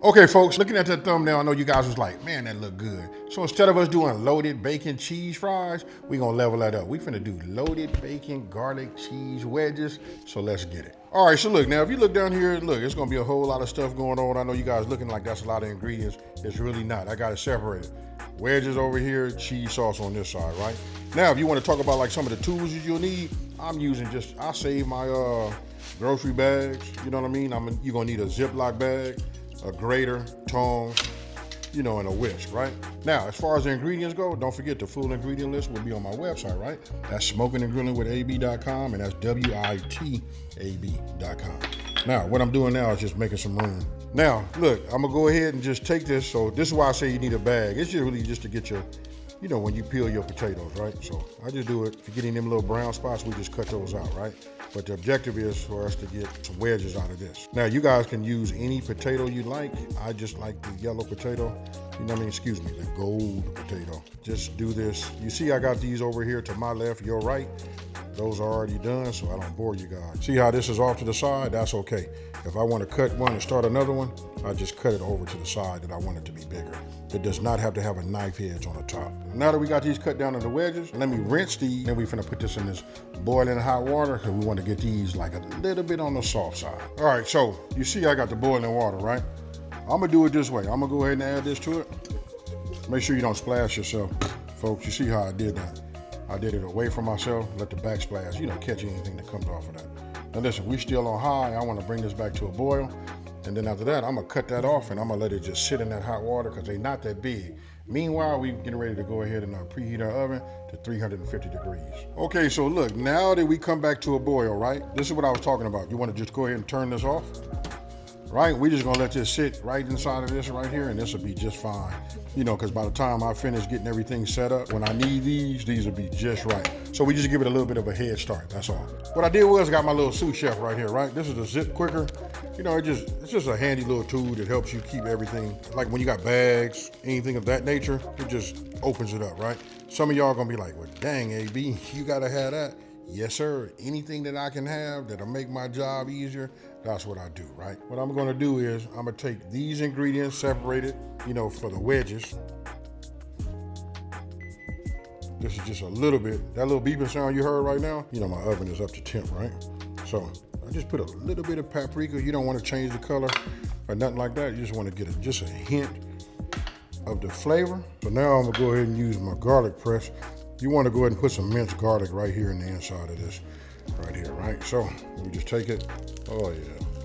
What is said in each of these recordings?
Okay, folks, looking at that thumbnail, I know you guys was like, man, that look good. So instead of us doing loaded bacon cheese fries, we gonna level that up. We finna do loaded bacon garlic cheese wedges. So let's get it. All right, so look, now if you look down here, look, it's gonna be a whole lot of stuff going on. I know you guys looking like that's a lot of ingredients. It's really not. I got it separated. Wedges over here, cheese sauce on this side, right? Now, if you wanna talk about like some of the tools that you'll need, I'm using I save my grocery bags, you know what I mean? You're gonna need a Ziploc bag, a grater, tongs, and a whisk, right? Now, as far as the ingredients go, don't forget the full ingredient list will be on my website, right? That's Smokin and Grillin with AB.com, and that's WITAB.com. Now, what I'm doing now is just making some room. Now, look, I'm gonna go ahead and just take this. So this is why I say you need a bag. It's just really just to get your, when you peel your potatoes, right? So I just do it. If you're getting them little brown spots, we just cut those out, right? But the objective is for us to get some wedges out of this. Now, you guys can use any potato you like. I just like the yellow potato. Excuse me, the gold potato. Just do this. You see I got these over here to my left, your right. Those are already done, so I don't bore you guys. See how this is off to the side? That's okay. If I want to cut one and start another one, I just cut it over to the side that I want it to be bigger. It does not have to have a knife edge on the top. Now that we got these cut down into wedges, let me rinse these. Then we finna put this in this boiling hot water because we want to get these like a little bit on the soft side. All right, so you see I got the boiling water, right? I'm gonna do it this way. I'm gonna go ahead and add this to it. Make sure you don't splash yourself, folks. You see how I did that? I did it away from myself, let the backsplash, catch anything that comes off of that. Now listen, we still on high. I want to bring this back to a boil. And then after that, I'm gonna cut that off and I'm gonna let it just sit in that hot water because they're not that big. Meanwhile, we're getting ready to go ahead and preheat our oven to 350 degrees. Okay, so look, now that we come back to a boil, right? This is what I was talking about. You wanna just go ahead and turn this off, right? We're just gonna let this sit right inside of this right here and this will be just fine. Because by the time I finish getting everything set up, when I need these will be just right. So we just give it a little bit of a head start, that's all. What I did was got my little sous chef right here, right? This is a zip quicker. It's just a handy little tool that helps you keep everything, like when you got bags, anything of that nature, it just opens it up, right? Some of y'all gonna be like, well, dang, AB, you gotta have that. Yes, sir. Anything that I can have that'll make my job easier, that's what I do, right? What I'm gonna do is I'm gonna take these ingredients separated, for the wedges. This is just a little bit, that little beeping sound you heard right now, my oven is up to temp, right? So I just put a little bit of paprika. You don't want to change the color or nothing like that. You just want to get just a hint of the flavor. So now I'm gonna go ahead and use my garlic press. You want to go ahead and put some minced garlic right here in the inside of this, right here, right? So we just take it. Oh yeah,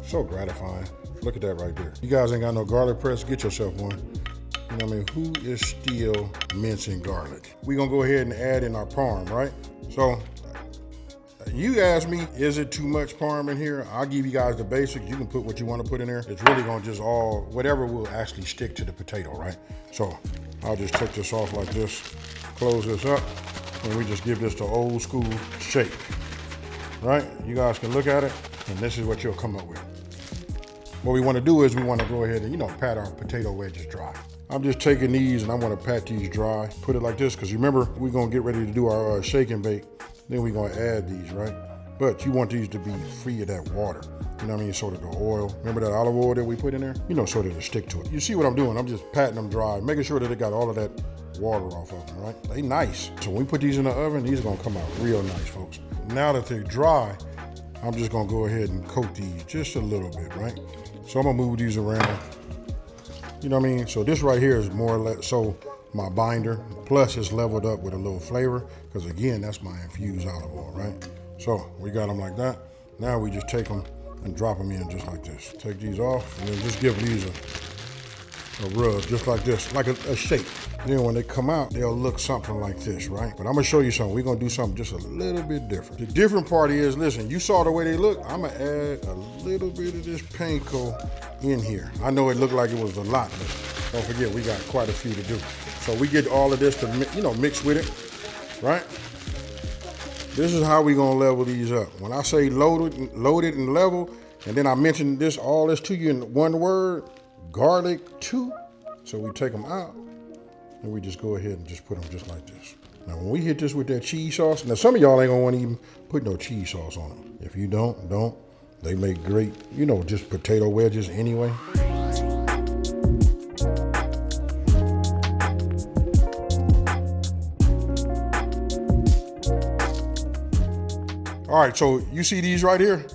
so gratifying. Look at that right there. You guys ain't got no garlic press, get yourself one. Who is still mincing garlic? We're gonna go ahead and add in our parm, right? So you ask me, is it too much parm in here? I'll give you guys the basics. You can put what you want to put in there. It's really gonna just whatever will actually stick to the potato, right? So I'll just take this off like this, close this up, and we just give this the old school shake, right? You guys can look at it, and this is what you'll come up with. What we want to do is we want to go ahead and, pat our potato wedges dry. I'm just taking these and I want to pat these dry. Put it like this, because remember, we're going to get ready to do our shake and bake. Then we're going to add these, right? But you want these to be free of that water. So that the oil, remember that olive oil that we put in there? So that it'll stick to it. You see what I'm doing? I'm just patting them dry, making sure that it got all of that water off of them, right? They nice. So when we put these in the oven, these are going to come out real nice, folks. Now that they're dry, I'm just going to go ahead and coat these just a little bit, right? So I'm gonna move these around. So this right here is more or less, so my binder, plus it's leveled up with a little flavor, because again, that's my infused olive oil, right? So we got them like that. Now we just take them and drop them in just like this. Take these off and then just give these a rub, just like this, like a shake. Then when they come out, they'll look something like this, right? But I'm gonna show you something. We're gonna do something just a little bit different. The different part is, listen, you saw the way they look. I'm gonna add a little bit of this panko in here. I know it looked like it was a lot, but don't forget, we got quite a few to do. So we get all of this to, mix with it, right? This is how we gonna level these up. When I say loaded and level, and then I mentioned all this to you in one word, garlic too. So we take them out and we just go ahead and just put them just like this. Now when we hit this with that cheese sauce, now some of y'all ain't gonna want to even put no cheese sauce on them. If you don't. They make great, just potato wedges anyway. All right, so you see these right here?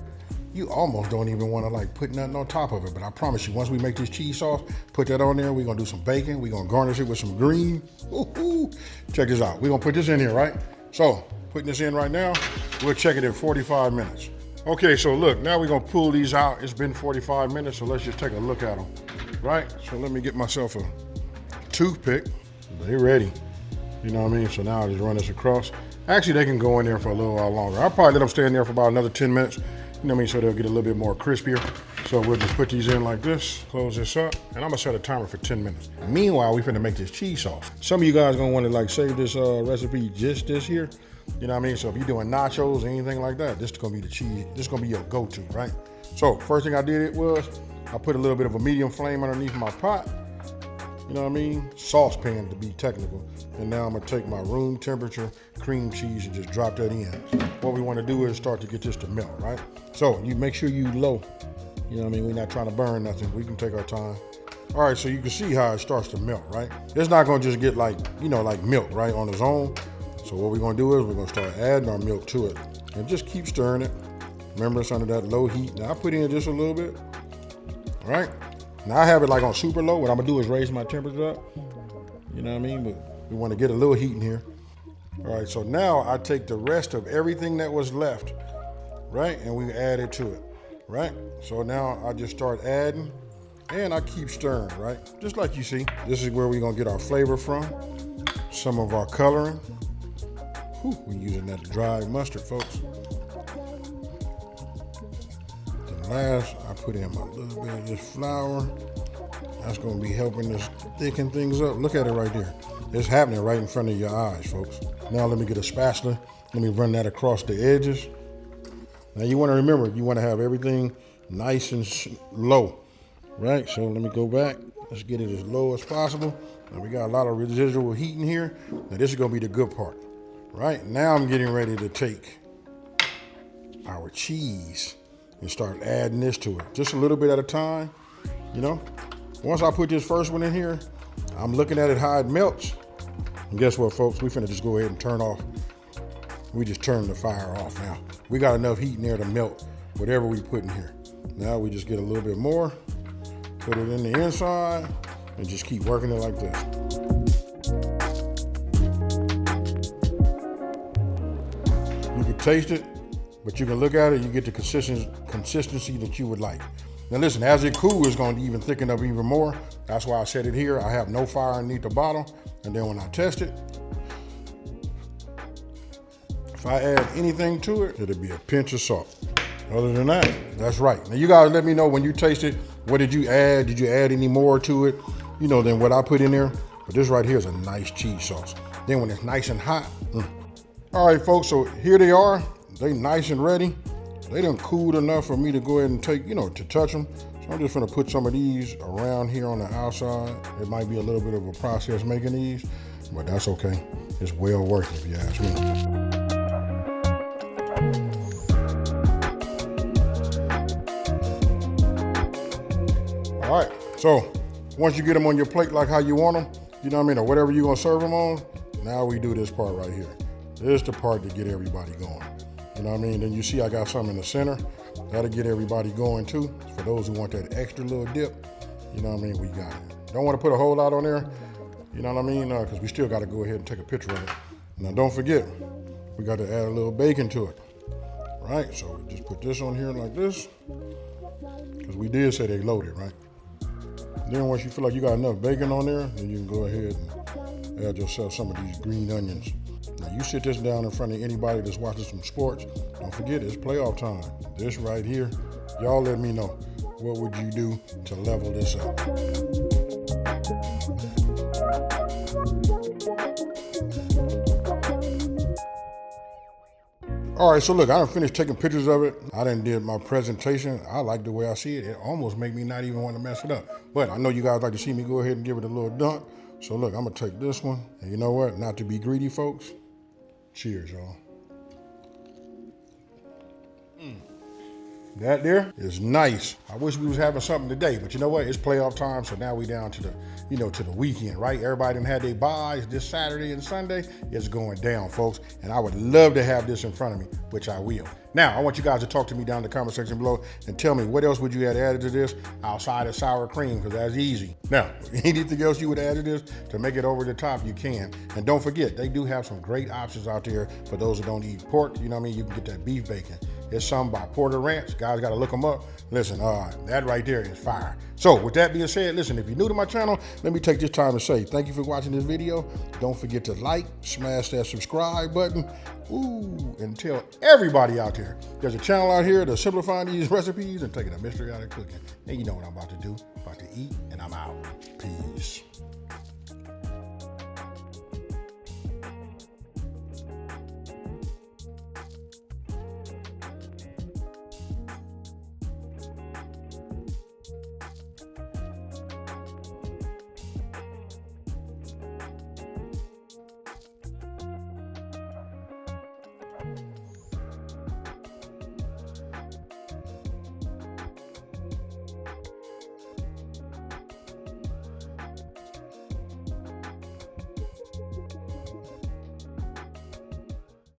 You almost don't even want to like put nothing on top of it, but I promise you, once we make this cheese sauce, put that on there, we're gonna do some bacon, we're gonna garnish it with some green. Ooh. Check this out. We're gonna put this in here, right? So, putting this in right now, we'll check it in 45 minutes. Okay, so look, now we're gonna pull these out. It's been 45 minutes, so let's just take a look at them, right? So let me get myself a toothpick. They're ready, you know what I mean? So now I just run this across. Actually, they can go in there for a little while longer. I'll probably let them stay in there for about another 10 minutes, you know what I mean, so they'll get a little bit more crispier. So we'll just put these in like this, close this up, and I'm gonna set a timer for 10 minutes. Meanwhile, we finna make this cheese sauce. Some of you guys gonna wanna like save this recipe just this here, you know what I mean? So if you're doing nachos or anything like that, this is gonna be the cheese, this is gonna be your go-to, right? So first thing I did was, I put a little bit of a medium flame underneath my pot, you know what I mean? Saucepan to be technical. And now I'm gonna take my room temperature cream cheese and just drop that in. What we wanna do is start to get this to melt, right? So you make sure you low, you know what I mean? We're not trying to burn nothing. We can take our time. All right, so you can see how it starts to melt, right? It's not gonna just get like, you know, like milk, right, on its own. So what we're gonna do is we're gonna start adding our milk to it and just keep stirring it. Remember, it's under that low heat. Now I put in just a little bit, all right? Now I have it like on super low. What I'm gonna do is raise my temperature up, you know what I mean? But we wanna get a little heat in here. All right, so now I take the rest of everything that was left, right? And we add it to it, right? So now I just start adding and I keep stirring, right? Just like you see. This is where we're gonna get our flavor from. Some of our coloring. Whew, we're using that dry mustard, folks. Then last, I put in my little bit of this flour. That's gonna be helping us thicken things up. Look at it right there. It's happening right in front of your eyes, folks. Now let me get a spatula. Let me run that across the edges. Now you wanna remember, you wanna have everything nice and low, right? So let me go back. Let's get it as low as possible. Now we got a lot of residual heat in here. Now this is gonna be the good part, right? Now I'm getting ready to take our cheese and start adding this to it. Just a little bit at a time, you know? Once I put this first one in here, I'm looking at it how it melts. And guess what, folks? We finna just go ahead and turn off. We just turn the fire off now. We got enough heat in there to melt whatever we put in here. Now we just get a little bit more, put it in the inside, and just keep working it like this. You can taste it, but you can look at it, you get the consistency that you would like. Now listen, as it cools, it's going to even thicken up even more. That's why I set it here. I have no fire underneath the bottom. And then when I test it, if I add anything to it, it'll be a pinch of salt. Other than that, that's right. Now you guys let me know when you taste it, what did you add? Did you add any more to it, you know, than what I put in there? But this right here is a nice cheese sauce. Then when it's nice and hot. All right, folks, so here they are. They nice and ready. They done cooled enough for me to go ahead and take, you know, to touch them. So I'm just gonna put some of these around here on the outside. It might be a little bit of a process making these, but that's okay. It's well worth it if you ask me. All right, so once you get them on your plate like how you want them, you know what I mean, or whatever you're gonna serve them on, now we do this part right here. This is the part to get everybody going. You know what I mean? Then you see I got some in the center. That'll get everybody going too. For those who want that extra little dip, you know what I mean, we got it. Don't want to put a whole lot on there, you know what I mean? Because we still got to go ahead and take a picture of it. Now don't forget, we got to add a little bacon to it, right? So just put this on here like this, because we did say they loaded, right? Then once you feel like you got enough bacon on there, then you can go ahead and add yourself some of these green onions. Now you sit this down in front of anybody that's watching some sports. Don't forget, it's playoff time. This right here, y'all let me know. What would you do to level this up? All right, so look, I done finished taking pictures of it. I done did my presentation. I like the way I see it. It almost make me not even want to mess it up. But I know you guys like to see me go ahead and give it a little dunk. So look, I'm gonna take this one. And you know what? Not to be greedy, folks. Cheers, y'all. That there is nice. I wish we was having something today, but you know what? It's playoff time, so now we down to the, to the weekend, right? Everybody done had their buys this Saturday and Sunday. It's going down, folks, and I would love to have this in front of me, which I will. Now, I want you guys to talk to me down in the comment section below and tell me what else would you have added to this outside of sour cream, because that's easy. Now, anything else you would add to this to make it over the top, you can. And don't forget, they do have some great options out there for those that don't eat pork. You know what I mean? You can get that beef bacon. It's some by Porter Ranch. Guys got to look them up. Listen, that right there is fire. So with that being said, listen, if you're new to my channel, let me take this time to say thank you for watching this video. Don't forget to like, smash that subscribe button. Ooh, and tell everybody out there, there's a channel out here that's simplifying these recipes and taking the mystery out of cooking. And you know what I'm about to do. About to eat, and I'm out. Peace.